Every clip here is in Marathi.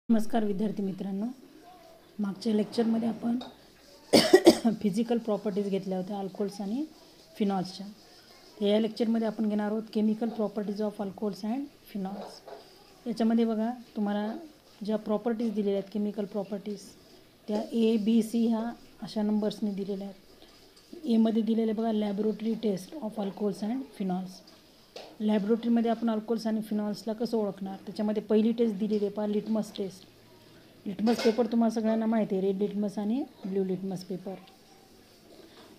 नमस्कार विद्यार्थी मित्रांनो, मागच्या लेक्चरमध्ये आपण फिजिकल प्रॉपर्टीज घेतल्या होत्या अल्कोहोल्स आणि फिनॉल्सच्या. या लेक्चरमध्ये आपण घेणार आहोत chemical properties of alcohols and phenols. याच्यामध्ये बघा तुम्हाला ज्या प्रॉपर्टीज दिलेल्या आहेत केमिकल प्रॉपर्टीज त्या A, B, C ह्या अशा नंबर्सने दिलेल्या आहेत. एमध्ये दिलेले बघा laboratory test of alcohols and phenols. लॅबोरेटरीमध्ये आपण अल्कोहोल्स आणि फिनॉल्सला कसं ओळखणार, त्याच्यामध्ये पहिली टेस्ट दिलेली आहे पहा, लिटमस टेस्ट. लिटमस पेपर तुम्हाला सगळ्यांना माहिती आहे, रेड लिटमस आणि blue litmus paper.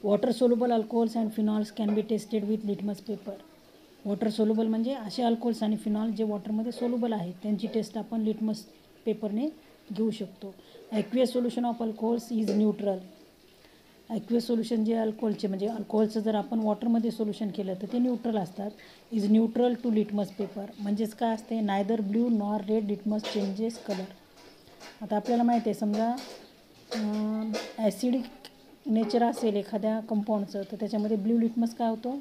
Water soluble alcohols and phenols can be tested with litmus paper. Water soluble म्हणजे असे अल्कोहोल्स आणि फिनॉल जे वॉटरमध्ये सोल्युबल आहेत त्यांची टेस्ट आपण लिटमस पेपरने घेऊ शकतो. Aqueous solution of alcohols is neutral. Aqueous solution जे अल्कोहोलचे म्हणजे अल्कोहोलचं जर आपण वॉटरमध्ये सोल्युशन केलं तर ते न्यूट्रल असतात. Is neutral to litmus paper म्हणजेच काय असते, neither blue nor red litmus changes colour. आता आपल्याला माहिती आहे समजा ॲसिडिक नेचर असेल एखाद्या कंपाऊंडचं तर त्याच्यामध्ये ब्ल्यू लिटमस काय होतो,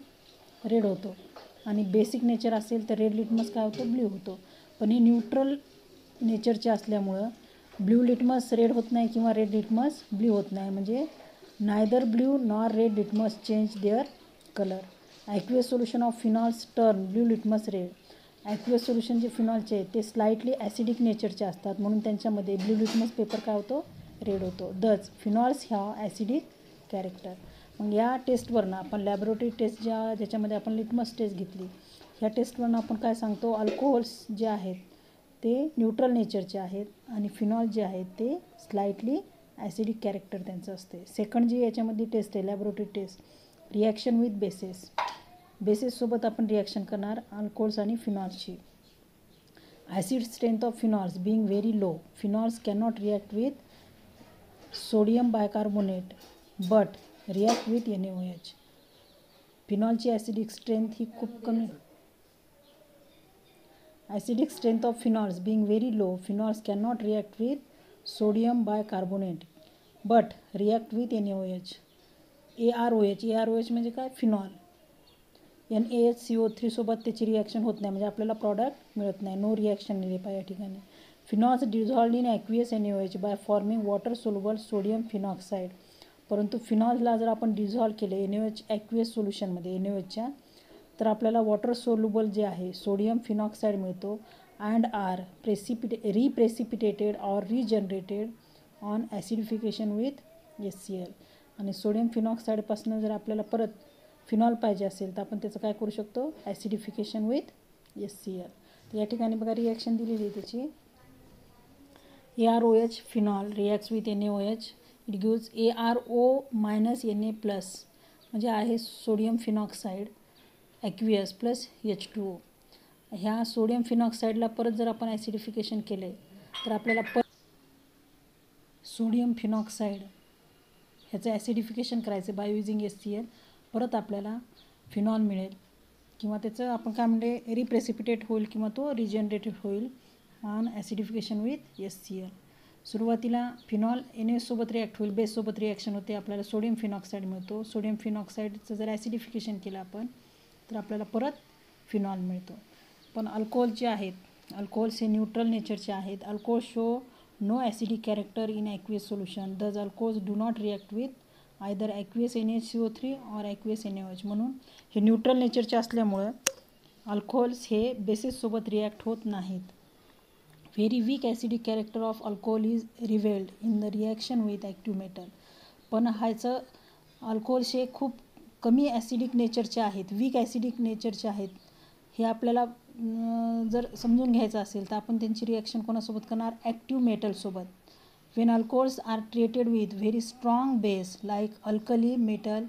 रेड होतो. आणि बेसिक नेचर असेल तर रेड लिटमस काय होतो, ब्ल्यू होतो. पण हे न्यूट्रल नेचरचे असल्यामुळं ब्ल्यू लिटमस रेड होत नाही किंवा रेड लिटमस ब्ल्यू होत नाही. म्हणजे neither blue nor red litmus change there colour. Aqueous solution of phenols turn blue litmus red. Aqueous solution जे फिनॉलचे आहेत ते स्लाइटली ॲसिडिक नेचरचे असतात म्हणून त्यांच्यामध्ये ब्ल्यू लिटमस पेपर काय होतो, रेड होतो. दच फिनॉल्स ह्या ॲसिडिक कॅरेक्टर. मग या टेस्टवरनं आपण लॅबोरेटरी टेस्ट ज्याच्यामध्ये आपण लिटमस टेस्ट घेतली ह्या टेस्टवरनं आपण काय सांगतो, अल्कोहोल्स जे आहेत ते न्यूट्रल नेचरचे आहेत आणि फिनॉल जे आहेत ते स्लाइटली ॲसिडिक कॅरेक्टर त्यांचं असते. सेकंड जी याच्यामध्ये टेस्ट आहे laboratory test, reaction with bases. बेसेससोबत आपण रिॲक्शन करणार अल्कोहोल्स आणि फिनॉल्सची. Acid strength of phenols being very low, phenols cannot react with sodium bicarbonate but react with NaOH. फिनॉलची ॲसिडिक स्ट्रेंथ ही खूप कमी. Acidic strength of phenols being very low, phenols cannot react with sodium bicarbonate but react with NaOH. AROH म्हणजे काय, फिनॉल. NaHCO3 सोबत त्याची रिॲक्शन होत नाही म्हणजे आपल्याला प्रॉडक्ट मिळत नाही. नो रिॲक्शन दिले पाहिजे या ठिकाणी. Phenols dissolved in aqueous NaOH by forming water soluble sodium phenoxide. परंतु फिनॉल्सला जर आपण डिझॉल्व केले NaOH ॲक्वियस सोल्युशनमध्ये NaOHच्या तर आपल्याला वॉटर सोल्युबल जे आहे सोडियम फिनॉक्साईड मिळतो and are reprecipitated or regenerated on acidification with HCl. आणि सोडियम फिनॉक्साईडपासून जर आपल्याला परत फिनॉल पाहिजे असेल तर आपण त्याचं काय करू शकतो, ॲसिडिफिकेशन विथ HCl. तर या ठिकाणी बघा रिॲक्शन दिलेली आहे त्याची. AROH phenol reacts with NaOH, it gives ARO minus Na plus म्हणजे आहे सोडियम फिनॉक्साईड ॲक्वियस प्लस H2O. ह्या सोडियम फिनॉक्साईडला परत जर आपण ॲसिडिफिकेशन केले तर आपल्याला सोडियम फिनॉक्साईड ह्याचं ॲसिडिफिकेशन करायचं बाय युजिंग HCl. परत आपल्याला फिनॉल मिळेल किंवा त्याचं आपण काय म्हणते रिप्रेसिपिटेट होईल किंवा तो रिजनरेटेड होईल ऑन ॲसिडिफिकेशन विथ HCl. सुरुवातीला फिनॉल NaOH सोबत रिॲक्ट होईल, बेससोबत रिॲक्शन होते, आपल्याला सोडियम फिनॉक्साईड मिळतो. सोडियम फिनॉक्साईडचं जर ॲसिडिफिकेशन केलं आपण तर आपल्याला परत फिनॉल मिळतो. पण अल्कोहोल जे आहेत अल्कोहोल्स हे न्यूट्रल नेचरचे आहेत. Alcohol show no acidic character in aqueous solution, thus alcohols do not react with either aqueous NaHCO3 or aqueous NaOH. म्हणून हे न्यूट्रल नेचरचे असल्यामुळं अल्कोहोल्स हे बेसिससोबत रिॲक्ट होत नाहीत. Very weak acidic character of alcohol is revealed in the reaction with active metal. पण ह्याचं अल्कोहोल्स हे खूप कमी ॲसिडिक नेचरचे आहेत, वीक ॲसिडिक नेचरचे आहेत. हे आपल्याला जर समजून घ्यायचं असेल तर आपण त्यांची रिॲक्शन कोणासोबत करणार, ॲक्टिव्ह मेटलसोबत. When alcohols are treated with very strong base like alkali metal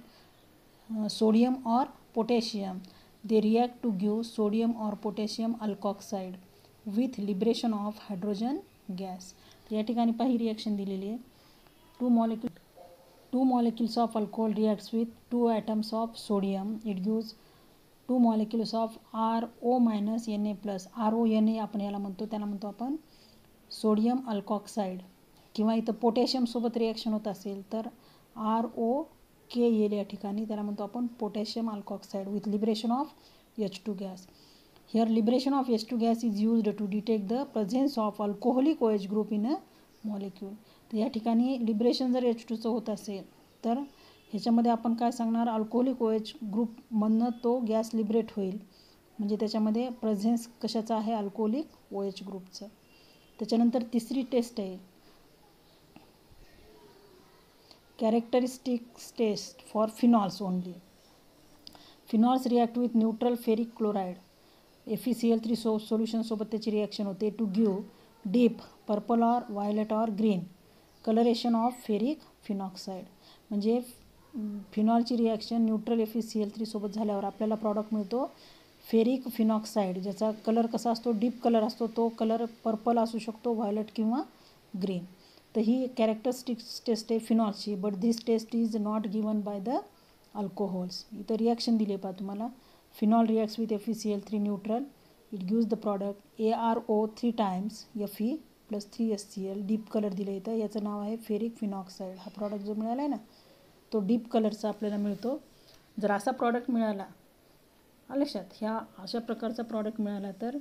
sodium or potassium, they react to give sodium or potassium alkoxide with liberation of hydrogen gas. तर या ठिकाणी काही रिॲक्शन दिलेली आहे. Two molecules of alcohol reacts with 2 atoms of sodium, it gives 2 molecules of RO minus Na plus. RONA आपण याला म्हणतो, त्याला म्हणतो आपण सोडियम अल्कॉक्साईड. किंवा इथं पोटॅशियमसोबत रिॲक्शन होत असेल तर ROK येईल या ठिकाणी, त्याला म्हणतो आपण potassium alkoxide with liberation of H2 gas. Here liberation of H2 gas is used to detect the presence of alcoholic OH group in a molecule. तर या ठिकाणी लिबरेशन जर H2चं होत असेल तर ह्याच्यामध्ये आपण काय सांगणार, अल्कोहोलिक OH ग्रुपमधनं तो गॅस लिबरेट होईल, म्हणजे त्याच्यामध्ये प्रेझेन्स कशाचा आहे, अल्कोहोलिक OH ग्रुपचं. त्याच्यानंतर तिसरी टेस्ट आहे characteristics test for phenols only. Phenols react with neutral ferric chloride FeCl3 सोल्युशनसोबत त्याची रिॲक्शन होते to give deep purple or violet or green coloration of ferric phenoxide. म्हणजे फिनॉलची रिॲक्शन न्यूट्रल FeCl3 सोबत झाल्यावर आपल्याला प्रॉडक्ट मिळतो फेरिक फिनॉक्साईड, ज्याचा कलर कसा असतो, डीप कलर असतो. तो कलर पर्पल असू शकतो, व्हायलेट किंवा ग्रीन. तर ही कॅरेक्टरिस्टिक्स टेस्ट आहे फिनॉल्सची. But this test is not given by the alcohols. इथं रिॲक्शन दिली आहे पहा तुम्हाला. Phenol reacts with FeCl3 neutral, it gives the product ArO 3 times Fe + 3 HCl. Deep colour दिलं इथं, याचं नाव आहे फेरिक फिनॉक्साईड. हा प्रॉडक्ट जो मिळाला आहे ना तो डीप कलरचा आपल्याला मिळतो. जर असा प्रॉडक्ट मिळाला लक्षात, ह्या अशा प्रकारचा प्रॉडक्ट मिळाला तर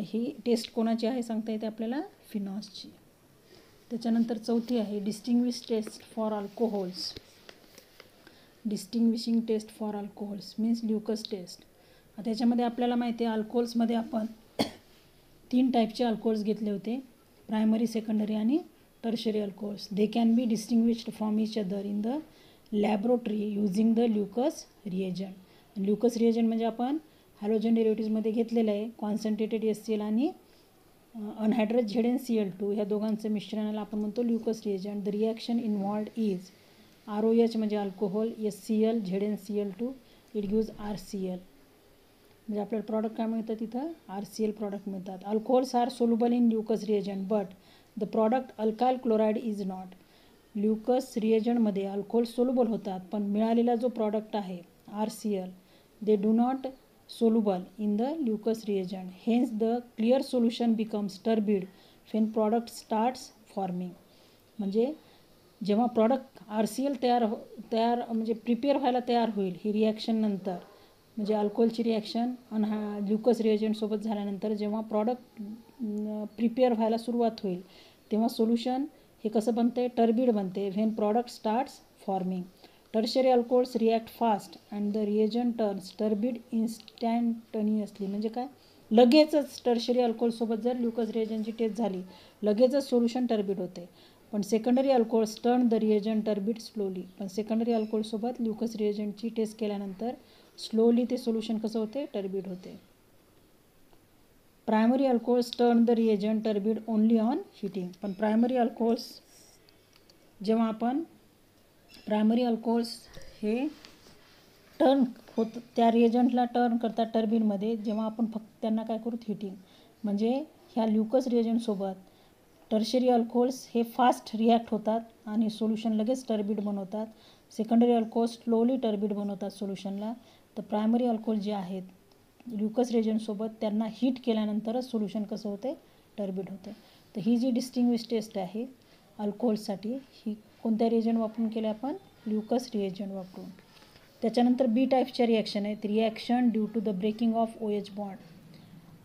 ही टेस्ट कोणाची आहे सांगता येते आपल्याला, फिनॉल्सची. त्याच्यानंतर चौथी आहे distinguish test for alcohols. Distinguishing test for alcohols means Lucas test. त्याच्यामध्ये आपल्याला माहिती आहे अल्कोहोल्समध्ये आपण 3 टाईपचे अल्कोहोल्स घेतले होते, प्रायमरी, सेकंडरी आणि tertiary alcohols. They can be distinguished from each other in the laboratory using the Lucas reagent. Lucas reagent म्हणजे आपण हॅलोजन डेरिव्हेटिव्समध्ये घेतलेलं आहे कॉन्सन्ट्रेटेड HCl आणि अनहायड्रस ZnCl2, ह्या दोघांचं मिश्रणाला आपण म्हणतो Lucas reagent. The reaction involved is ROH म्हणजे alcohol, HCl ZnCl2, it gives RCl. म्हणजे आपल्याला प्रॉडक्ट काय मिळतं तिथं, RCl प्रॉडक्ट मिळतात. Alcohols are soluble in Lucas reagent but the product alkyl chloride is not. Lucas रिएजंटमध्ये अल्कोहोल सोल्युबल होतात, पण मिळालेला जो प्रॉडक्ट आहे RCl, they do not soluble in the Lucas reagent. Hence the clear solution becomes turbid when product starts forming. म्हणजे जेव्हा प्रॉडक्ट RCl तयार म्हणजे प्रिपेअर व्हायला तयार होईल ही रिॲक्शन नंतर, म्हणजे अल्कोहोलची रिॲक्शन ल्युकस रिएजंटसोबत झाल्यानंतर जेव्हा प्रॉडक्ट प्रिपेअर व्हायला सुरुवात होईल तेव्हा सोल्युशन हे कसं बनते, टर्बिड बनते. When product starts forming. Tertiary alcohols react fast and the reagent turns turbid instantaneously. म्हणजे काय, लगेचच टर्शरी अल्कोहोलसोबत जर ल्युकस रिएजंटची टेस्ट झाली लगेचच सोल्युशन टर्बिड होते. पण secondary alcohols turn the reagent turbid slowly. पण सेकंडरी अल्कोहोलसोबत ल्युकस रिएजंटची टेस्ट केल्यानंतर स्लोली ते सोल्युशन कसं होते, टर्बिड होते. Primary alcohols turn the reagent turbid only on heating. पण प्रायमरी अल्कोहोल्स जेव्हा आपण प्रायमरी अल्कोहोल्स हे टर्न होत त्या रिएजंटला टर्न करतात टर्बिडमध्ये जेव्हा आपण फक्त त्यांना काय करू, हिटिंग. म्हणजे ह्या ल्युकस रिएजंटसोबत टर्शरी अल्कोहोल्स हे फास्ट रिॲक्ट होतात आणि सोल्युशन लगेच टर्बिड बनवतात. सेकंडरी अल्कोहोल्स स्लोली टर्बिड बनवतात सोल्युशनला. तर प्रायमरी अल्कोहोल जे आहेत ल्युकस रिएजंटसोबत त्यांना हीट केल्यानंतरच सोल्युशन कसं होते, टर्बिड होते. तर ही जी डिस्टिंग्विश टेस्ट आहे अल्कोहोल्ससाठी ही कोणत्या रिएजंट वापरून केली आपण, ल्युकस रिएजंट वापरून. त्याच्यानंतर बी टाईपच्या रिॲक्शन आहेत. Reaction due to the breaking of OH bond.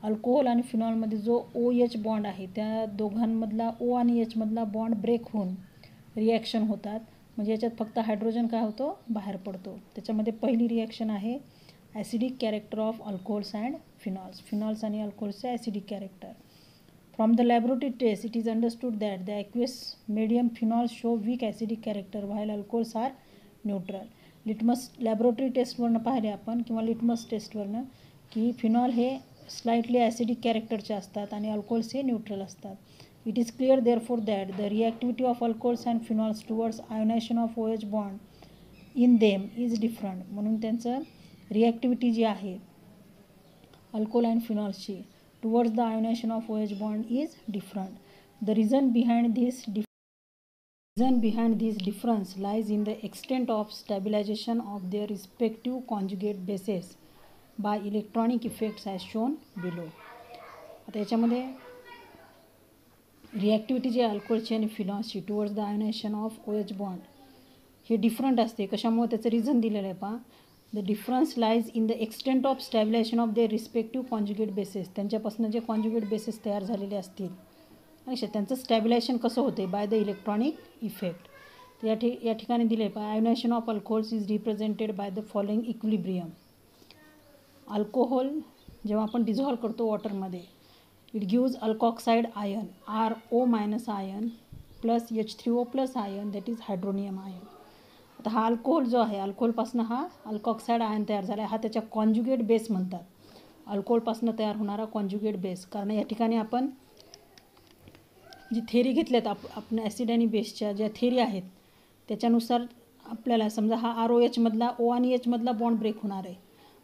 Alcohol आणि फिनॉलमध्ये जो OH बॉन्ड आहे त्या दोघांमधला O आणि H मधला बॉन्ड ब्रेक होऊन रिॲक्शन होतात. म्हणजे याच्यात फक्त हायड्रोजन काय होतो, बाहेर पडतो. त्याच्यामध्ये पहिली रिॲक्शन आहे acidic character of alcohols and phenols. Phenols आणि अल्कोहोल्सचे acidic character. From the laboratory test it is understood that the aqueous medium phenols show weak acidic character while alcohols are neutral. Litmus laboratory टेस्टवरनं पाहिले आपण किंवा लिटमस टेस्टवरनं की फिनॉल हे स्लाइटली ॲसिडिक कॅरेक्टरचे असतात आणि अल्कोहोल्स हे न्यूट्रल असतात. It is clear therefore that the reactivity of alcohols and phenols towards ionization of OH bond in them is different. म्हणून त्यांचं रिॲक्टिव्हिटी जी आहे अल्कोहोल अँड फिनॉल्सची towards the ionization of OH bond is different. The reason behind this difference lies in the extent of stabilization of their respective conjugate bases by electronic effects as shown below. आता याच्यामध्ये रिॲक्टिव्हिटी जी अल्कोहोलची आणि फिनॉल्सची towards the ionization of OH bond हे डिफरंट असते. कशामुळे त्याचं रिझन दिलेलं आहे पहा. The difference lies in the extent of stabilization of their respective conjugate bases. त्यांच्यापासून जे कॉन्जुगेट बेसेस तयार झालेले असतील आणि त्यांचं स्टॅबिलायझेशन कसं होते बाय द इलेक्ट्रॉनिक इफेक्ट. या ठिकाणी दिले ionisation of alcohols is represented by the following equilibrium. Alcohol जेव्हा आपण डिझॉल्व करतो वॉटरमध्ये, it gives alkoxide ion RO- ion plus H3O+ ion, that is hydronium ion. आता हा अल्कोहोल जो आहे, अल्कोहोलपासून हा अल्कॉक्साइड आयन तयार झाला आहे, हा त्याच्या कॉन्जुगेट बेस म्हणतात. अल्कोहोलपासून तयार होणारा कॉन्जुगेट बेस. कारण या ठिकाणी आपण जी थेरी घेतल्यात आपण ॲसिड आणि बेसच्या ज्या थेरी आहेत त्याच्यानुसार आपल्याला समजा हा ROH मधला O आणि H मधला बॉन्ड ब्रेक होणार आहे.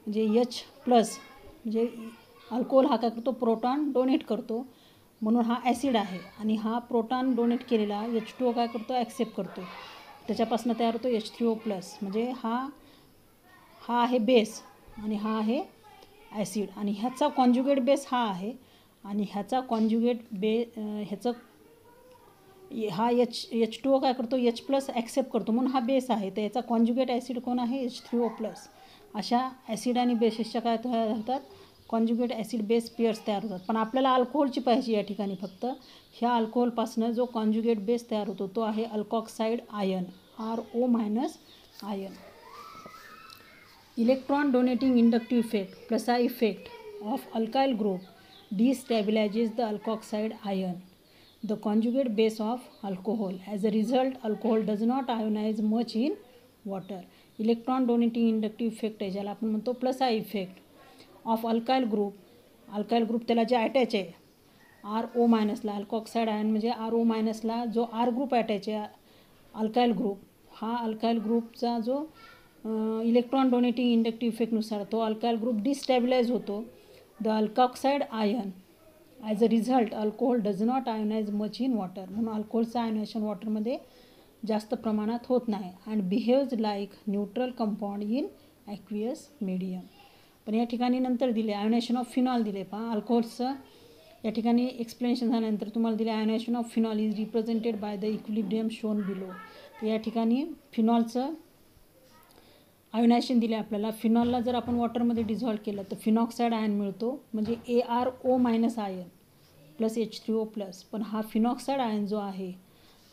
म्हणजे H प्लस म्हणजे अल्कोहोल हा काय करतो, प्रोटॉन डोनेट करतो, म्हणून हा ॲसिड आहे. आणि हा प्रोटॉन डोनेट केलेला H2O काय करतो, ॲक्सेप्ट करतो. त्याच्यापासून तयार होतो H3O+. म्हणजे हा आहे बेस आणि हा आहे ॲसिड. आणि ह्याचा कॉन्जुगेट बेस हा आहे आणि ह्याचा कॉन्जुगेट हा H2O काय करतो, H+ ॲक्सेप्ट करतो, म्हणून हा बेस आहे. तर याचा कॉन्जुगेट ॲसिड कोण आहे, H3O+. अशा ॲसिड आणि बेसेसच्या काय तयार होतात, कॉन्जुगेट ॲसिड बेस पेअर्स तयार होतात. पण आपल्याला अल्कोहोलची पाहिजे या ठिकाणी फक्त. ह्या अल्कोहोलपासून जो कॉन्जुगेट बेस तयार होतो तो आहे alkoxide ion RO- ion. Electron donating inductive effect plus effect of alkyl group destabilizes the alkoxide ion, the conjugate base of alcohol. As a result, alcohol does not ionize much in water. Electron donating inductive effect आहे ज्याला आपण म्हणतो plus effect of alkyl group. Alkyl group त्याला जे अटॅच आहे RO- अल्कॉक्साइड आयन म्हणजे RO- जो R ग्रुप अटॅच आहे अल्काइल ग्रुप, हा अल्काइल ग्रुपचा जो इलेक्ट्रॉन डोनेटिंग इंडक्टिव्ह इफेक्टनुसार तो अल्काइल ग्रुप डिस्टॅबिलाइज होतो. The alkoxide ion as a result alcohol does not ionize much in water. म्हणून अल्कोहोलचं आयोनायझेशन वॉटरमध्ये जास्त प्रमाणात होत नाही. And behaves like neutral compound in aqueous medium. पण या ठिकाणी नंतर दिले आयोनायझेशन ऑफ फिनॉल दिले. पहा अल्कोहोलचं या ठिकाणी एक्सप्लेनेशन झाल्यानंतर तुम्हाला दिले ionisation of phenol is represented by the equilibrium shown below. तर या ठिकाणी फिनॉलचं आयोनायझेशन दिले आपल्याला. फिनॉलला जर आपण वॉटरमध्ये डिझॉल्व केलं तर फिनॉक्साइड आयन मिळतो म्हणजे ARO- आयन प्लस H3O+. पण हा फिनॉक्साइड आयन जो आहे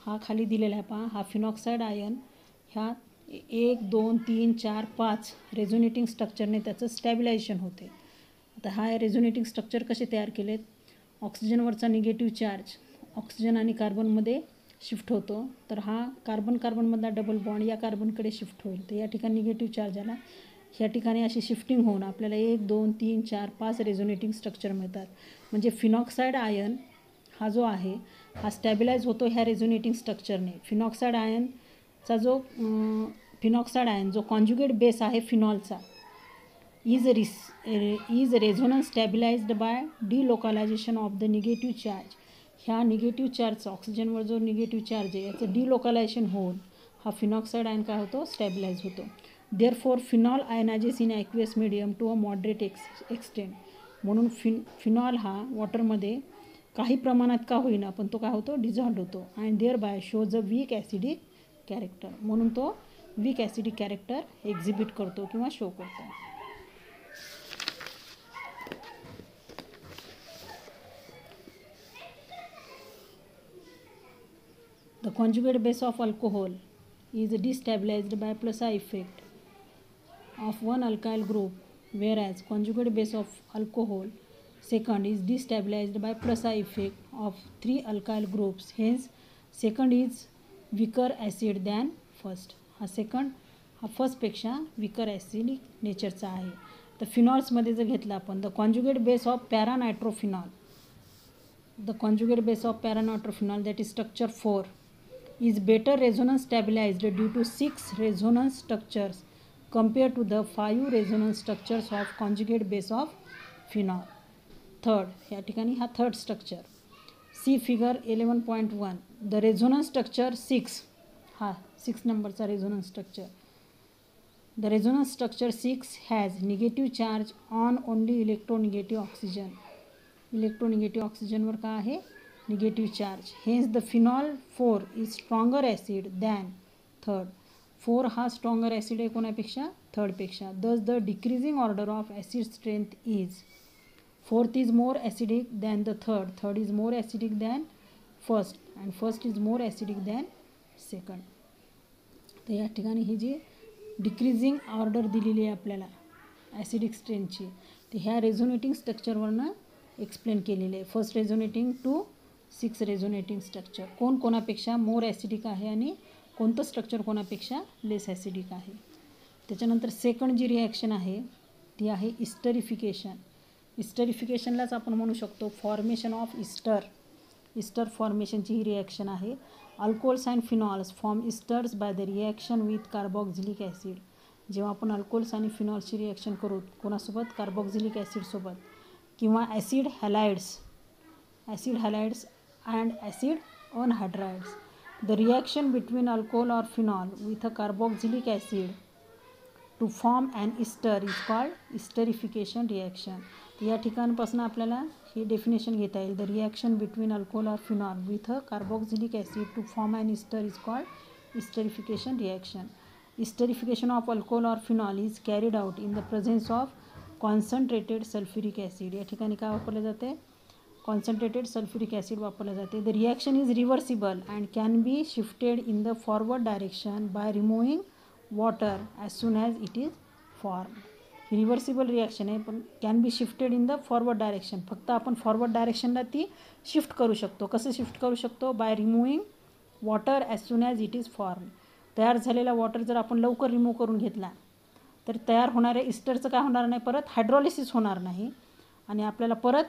हा खाली दिलेला आहे पहा. हा फिनॉक्साइड आयन ह्या 1, 2, 3, 4, 5 रेझोनेटिंग स्ट्रक्चरने त्याचं स्टॅबिलायझेशन होते. आता हा रेझोनेटिंग स्ट्रक्चर कसे तयार केलेत, ऑक्सिजनवरचा निगेटिव्ह चार्ज ऑक्सिजन आणि कार्बनमध्ये शिफ्ट होतो, तर हा कार्बनमधला डबल बॉन्ड या कार्बनकडे शिफ्ट होईल. तर या ठिकाणी निगेटिव्ह चार्ज आला, ह्या ठिकाणी अशी शिफ्टिंग होऊन आपल्याला 1, 2, 3, 4, 5 रेझोनेटिंग स्ट्रक्चर मिळतात. म्हणजे फिनॉक्साइड आयन हा जो आहे हा स्टॅबिलाइज होतो ह्या रेझोनेटिंग स्ट्रक्चरने. फिनॉक्साइड आयन जो कॉन्जुगेट बेस आहे फिनॉलचा is resonance stabilized by delocalization of the negative charge. ह्या निगेटिव्ह चार्जचा ऑक्सिजनवर जो निगेटिव्ह चार्ज आहे याचं डिलोकलायझेशन होऊन हा फिनॉक्साइड आयन काय होतो, स्टॅबिलाइज होतो. Therefore phenol ionizes in aqueous medium to a moderate extent. म्हणून फिनॉल हा वॉटरमध्ये काही प्रमाणात का होईना पण तो काय होतो, डिझॉल्व्ड होतो. And thereby shows a weak acidic character. म्हणून तो वीक ॲसिडिक कॅरेक्टर एक्झिबिट करतो किंवा शो करतो. The conjugate base of alcohol is destabilized by plus effect of one alkyl group, whereas conjugate base of alcohol second is destabilized by plus effect of 3 alkyl groups. Hence, second is weaker acid than first. हा फर्स्टपेक्षा weaker acidic नेचरचा आहे. तर फिनॉल्समध्ये जर घेतलं आपण the conjugate base of paranitrophenol, the conjugate base of paranitrophenol, that is structure 4, is better resonance stabilized due to 6 resonance structures compared to the 5 resonance structures of conjugate base of phenol. Third, या ठिकाणी हा third structure see figure 11.1. The resonance structure 6, हा 6 नंबरचा resonance structure. The resonance structure 6 has negative charge on only electronegative oxygen. Electronegative ऑक्सिजनवर काय आहे, negative charge. Hence the phenol 4 is stronger acid than third. 4 हा स्ट्रॉंगर ॲसिड आहे कोणापेक्षा, थर्डपेक्षा. Thus the decreasing order of acid strength is, fourth is more acidic than the third, third is more acidic than first, and first is more acidic than second. तर या ठिकाणी ही जी डिक्रीजिंग ऑर्डर दिलेली आहे आपल्याला ॲसिडिक स्ट्रेंथची, ती ह्या रेझोनेटिंग स्ट्रक्चरवरनं एक्सप्लेन केलेली आहे. First resonating to 6 resonating structure, कोण कोणापेक्षा मोर ॲसिडिक आहे आणि कोणतं स्ट्रक्चर कोणापेक्षा लेस ॲसिडिक आहे. त्याच्यानंतर सेकंड जी रिॲक्शन आहे ती आहे इस्टरिफिकेशन. इस्टरिफिकेशनलाच आपण म्हणू शकतो फॉर्मेशन ऑफ इस्टर. इस्टर फॉर्मेशनची ही रिॲक्शन आहे. Alcohols and phenols form esters by the reaction with carboxylic acid. जेव्हा आपण अल्कोहोल्स आणि फिनॉल्सची रिॲक्शन करू कोणासोबत, कार्बॉक्झिलिक ॲसिडसोबत, किंवा acid halides and acid anhydrides, the reaction between alcohol और phenol with a carboxylic acid to form and ester is called esterification reaction. या ठिकाणपासून आपल्याला ही डेफिनेशन घेता येईल. द रिॲक्शन बिटवीन अल्कोहोल और phenol with a carboxylic acid to form and ester is called esterification reaction. Esterification of alcohol और phenol is carried out in the presence of concentrated sulphuric acid. या ठिकाणी काय वापरले जाते, कॉन्सन्ट्रेटेड सल्फ्युरिक ॲसिड वापरले जाते. The reaction is reversible and can be shifted in the forward direction by removing water as soon as it is form. Reversible reaction आहे पण can be shifted in the forward direction, फक्त आपण फॉरवर्ड डायरेक्शनला ती शिफ्ट करू शकतो. कसं शिफ्ट करू शकतो, by removing water as soon as it is form. तयार झालेला वॉटर जर आपण लवकर रिमूव्ह करून घेतला तर तयार होणाऱ्या इस्टरचं काय होणार नाही, परत हायड्रॉलिसिस होणार नाही आणि आपल्याला परत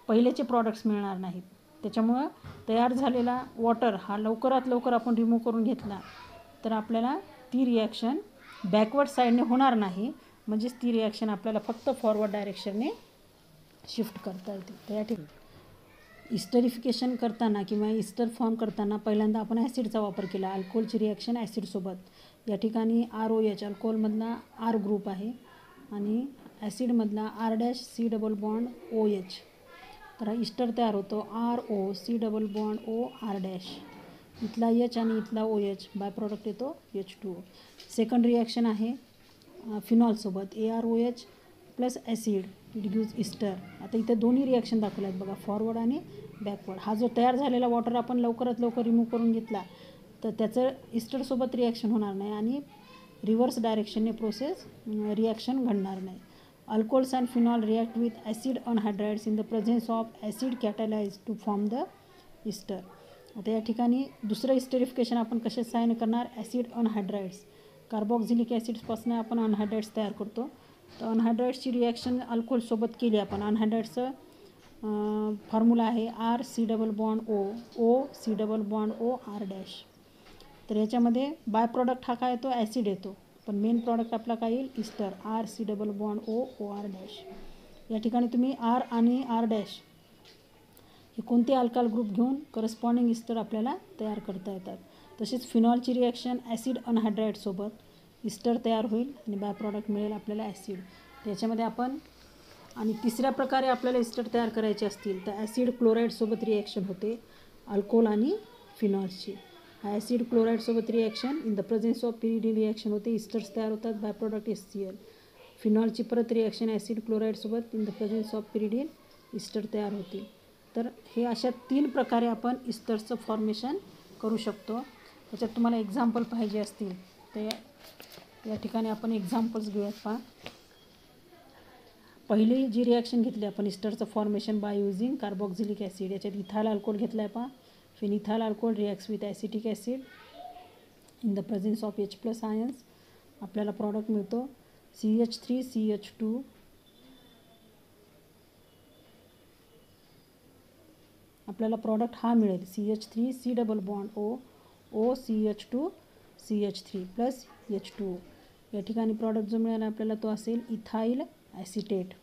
पहिलेचे प्रॉडक्ट्स मिळणार नाहीत. त्याच्यामुळं तयार झालेला वॉटर हा लवकरात लवकर आपण रिमूव्ह करून घेतला तर आपल्याला ती रिॲक्शन बॅकवर्ड साईडने होणार नाही, म्हणजेच ती रिॲक्शन आपल्याला फक्त फॉरवर्ड डायरेक्शनने शिफ्ट करता येते. तर या ठिकाणी इस्टरिफिकेशन करताना किंवा इस्टर फॉर्म करताना पहिल्यांदा आपण ॲसिडचा वापर केला. अल्कोहोलची रिॲक्शन ॲसिडसोबत. या ठिकाणी ROH अल्कोहोलमधला R ग्रुप आहे आणि ॲसिडमधला R' COOH. तर हा इस्टर तयार होतो ROCOOR'. इथला H आणि इथला OH बाय प्रॉडक्ट येतो H2O. सेकंड रिॲक्शन आहे फिनॉलसोबत AROH plus acid it gives ester. आता इथे दोन्ही रिॲक्शन दाखवल्या आहेत बघा, फॉरवर्ड आणि बॅकवर्ड. हा जो तयार झालेला वॉटर आपण लवकरात लवकर रिमूव्ह करून घेतला तर त्याचं इस्टरसोबत रिॲक्शन होणार नाही आणि रिव्हर्स डायरेक्शनने रिॲक्शन घडणार नाही. Alcohols and phenol react with acid anhydrides in the presence of acid catalyse to form the ester. आता या ठिकाणी दुसरं इस्टरिफिकेशन आपण कसे साइन करणार, ॲसिड अनहायड्राइड्स. कार्बॉक्झिलिक ॲसिड्सपासून आपण अनहायड्राइड्स तयार करतो. तर अनहायड्राइड्सची रिॲक्शन अल्कोहोलसोबत केली आपण. अनहायड्राइड्सचं फॉर्म्युला आहे RCOOR'. तर याच्यामध्ये बाय प्रॉडक्ट हा काय येतो, ॲसिड येतो, पण मेन प्रॉडक्ट आपला काय येईल, इस्टर RCOOR'. या ठिकाणी तुम्ही R आणि R' हे कोणते अल्काल ग्रुप घेऊन करस्पॉन्डिंग इस्टर आपल्याला तयार करता येतात. तसेच फिनॉलची रिॲक्शन ॲसिड अनहायड्राइडसोबत इस्टर तयार होईल आणि बाय प्रॉडक्ट मिळेल आपल्याला ॲसिड. त्याच्यामध्ये आपण आणि तिसऱ्या प्रकारे आपल्याला इस्टर तयार करायचे असतील तर ॲसिड क्लोराईडसोबत रिॲक्शन होते अल्कोहोल आणि फिनॉल्सची. ॲसिड क्लोराईडसोबत reaction in the presence of pyridine reaction होते, इस्टर्स तयार होतात, बाय प्रॉडक्ट HCl. फिनॉलची परत रिॲक्शन ॲसिड क्लोराईडसोबत in the presence of pyridine ester तयार होतील. तर हे अशा 3 प्रकारे आपण इस्टर्सचं फॉर्मेशन करू शकतो. त्याच्यात तुम्हाला एक्झाम्पल पाहिजे असतील तर या ठिकाणी आपण एक्झाम्पल्स घेऊयात. पहा, पहिली जी रिॲक्शन घेतली आपण इस्टरचं formation by using carboxylic acid. याच्यात इथाइल अल्कोहोल घेतला आहे. पहा, phenethyl alcohol reacts with acetic acid in the presence of H+ ions. आपल्याला प्रॉडक्ट मिळतो CH3CH2. आपल्याला प्रॉडक्ट हा मिळेल CH3COO OCH2CH3 प्लस H2O. या ठिकाणी प्रॉडक्ट जो मिळाला आपल्याला तो असेल इथाइल ॲसिटेट.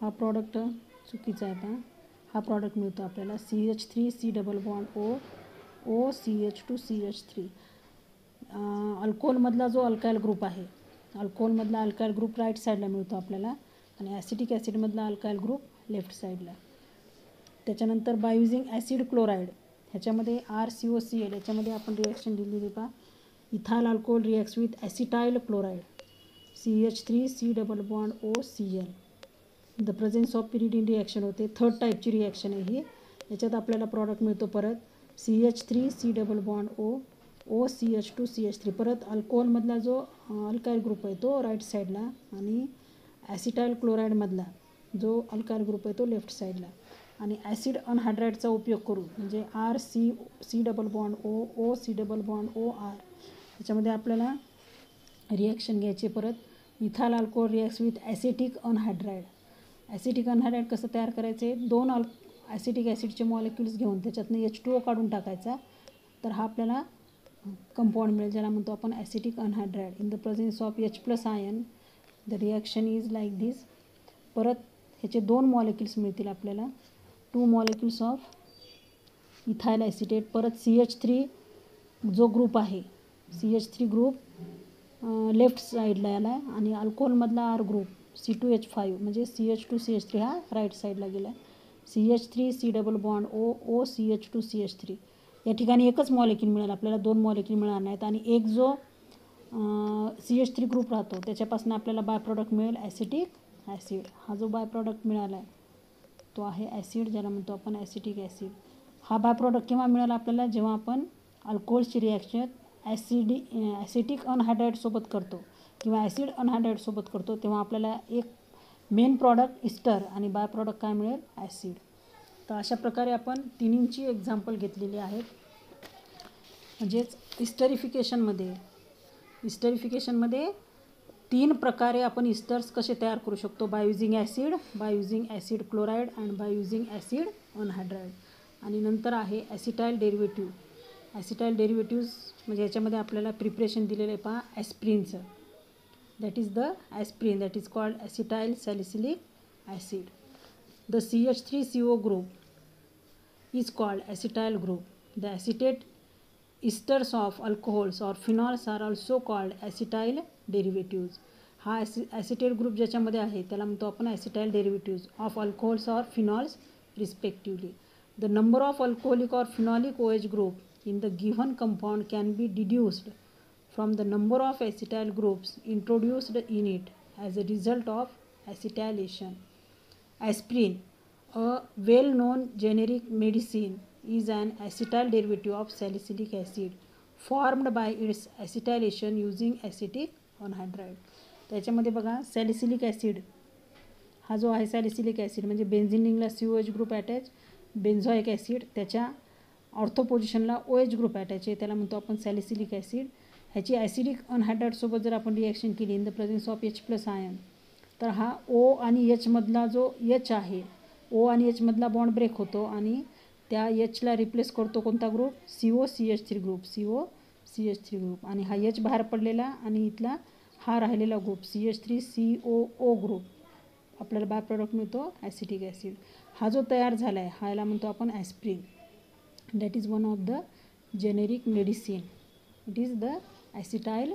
हा प्रॉडक्ट चुकीचा आहे. आता हा प्रॉडक्ट मिळतो आपल्याला CH3COO OCH2CH3. अल्कोहोलमधला जो अल्कायल ग्रुप आहे, अल्कोहोलमधला अल्कायल ग्रुप राईट साईडला मिळतो आपल्याला आणि ॲसिटिक ॲसिडमधला अल्कायल ग्रुप लेफ्ट साईडला. त्याच्यानंतर बाय युझिंग ॲसिड क्लोराईड ह्याच्यामध्ये RCOCl याच्यामध्ये आपण रिॲक्शन दिलेली पहा. Ethyl alcohol reacts with acetyl chloride CH3C++OCl. The presence of pyridine reaction होते. थर्ड टाईपची रिॲक्शन आहे ही. याच्यात आपल्याला प्रॉडक्ट मिळतो परत CH3C++O OCH2CH3. परत अल्कोहोलमधला जो अल्काइल ग्रुप आहे तो राईट साईडला आणि ॲसिटाइल क्लोराईडमधला जो अल्काइल ग्रुप आहे तो लेफ्ट साईडला. आणि ॲसिड अनहायड्राईडचा उपयोग करून म्हणजे RCC++O OC++OR याच्यामध्ये आपल्याला रिॲक्शन घ्यायचे परत. Ethyl alcohol reacts with acetic अनहायड्राईड. Acetic अनहायड्राईड कसं तयार करायचे, 2 ॲसिटिक ॲसिडचे मॉलिक्युल्स घेऊन त्याच्यातनं H2O काढून टाकायचा, तर हा आपल्याला कंपाऊंड मिळेल ज्याला म्हणतो आपण acetic anhydride. In the presence of H+ ion the reaction is like this. परत ह्याचे 2 मॉलिक्युल्स मिळतील आपल्याला, 2 मॉलिक्युल्स ऑफ इथाइल ॲसिटेट. परत CH3 जो ग्रुप आहे CH3 ग्रुप लेफ्ट साईडला याला आणि अल्कोहोलमधला R ग्रुप C2H5 म्हणजे CH2CH3 हा राईट साईडला गेला. CH3C++O OCH2CH3. या ठिकाणी एकच मॉलिक्यूल मिळेल आपल्याला, 2 मॉलिक्यूल मिळणार नाहीत. आणि एक जो CH3 ग्रुप राहतो त्याच्यापासून आपल्याला बाय प्रॉडक्ट मिळेल ॲसिटिक ॲसिड. हा जो बाय प्रॉडक्ट मिळाला आहे तो आहे ॲसिड, ज्याला म्हणतो आपण ॲसिटिक ॲसिड. हा बाय प्रॉडक्ट केव्हा मिळाला आपल्याला, जेव्हा आपण अल्कोहोलची रिॲक्शन ॲसिटिक अनहायड्राईडसोबत करतो किंवा ॲसिड अनहायड्राईडसोबत करतो, तेव्हा आपल्याला एक मेन प्रॉडक्ट इस्टर आणि बाय प्रॉडक्ट काय मिळेल, ॲसिड. तर अशा प्रकारे आपण तिन्हींची एक्झाम्पल घेतलेली आहेत. म्हणजेच इस्टरिफिकेशनमध्ये 3 प्रकारे आपण इस्टर्स कसे तयार करू शकतो, bye using acid, bye using acid chloride and bye using acid अनहायड्राईड. आणि नंतर आहे ॲसिटाइल डेरिव्हेटिव्ह. ॲसिटाइल डेरिव्हेटिव्ज म्हणजे याच्यामध्ये आपल्याला प्रिपरेशन दिलेलं आहे पहा ॲस्प्रिनचं. That is the aspirin that is called acetyl salicylic acid. The CH3CO group is called acetyl group. The acetate esters of alcohols or phenols are also called acetyl derivatives. हा ॲसिटेट ग्रुप ज्याच्यामध्ये आहे त्याला म्हणतो आपण acetyl derivatives of alcohols or phenols respectively. The number of alcoholic or phenolic OH group in the given compound can be deduced from the number of acetyl groups introduced in it as a result of acetylation. Aspirin, a well-known generic medicine, is an acetyl derivative of salicylic acid formed by its acetylation using acetic anhydride. त्याच्यामध्ये बघा सॅलिसिलिक ॲसिड हा जो आहे सॅलिसिलिक ॲसिड म्हणजे बेन्झिन रिंगला COH group attach, benzoic acid त्याच्या ऑर्थो पोझिशनला OH ग्रुप अटॅच आहे, त्याला म्हणतो आपण सॅलिसिलिक ॲसिड. ह्याची ॲसिडिक अनहायड्राईडसोबत जर आपण रिॲक्शन केली in the presence of H+ ion, तर हा O आणि H मधला जो H आहे, O आणि H मधला बॉन्ड ब्रेक होतो आणि त्या Hला रिप्लेस करतो कोणता group, COCH3 group, COCH3 group. आणि हा H बाहेर पडलेला आणि इथला हा राहिलेला ग्रुप CH3COO ग्रुप आपल्याला बाय प्रॉडक्ट मिळतो ॲसिटिक ॲसिड. हा जो तयार झाला आहे ह्याला म्हणतो आपण aspirin. That is one of the generic medicine. It is the ॲसिटाइल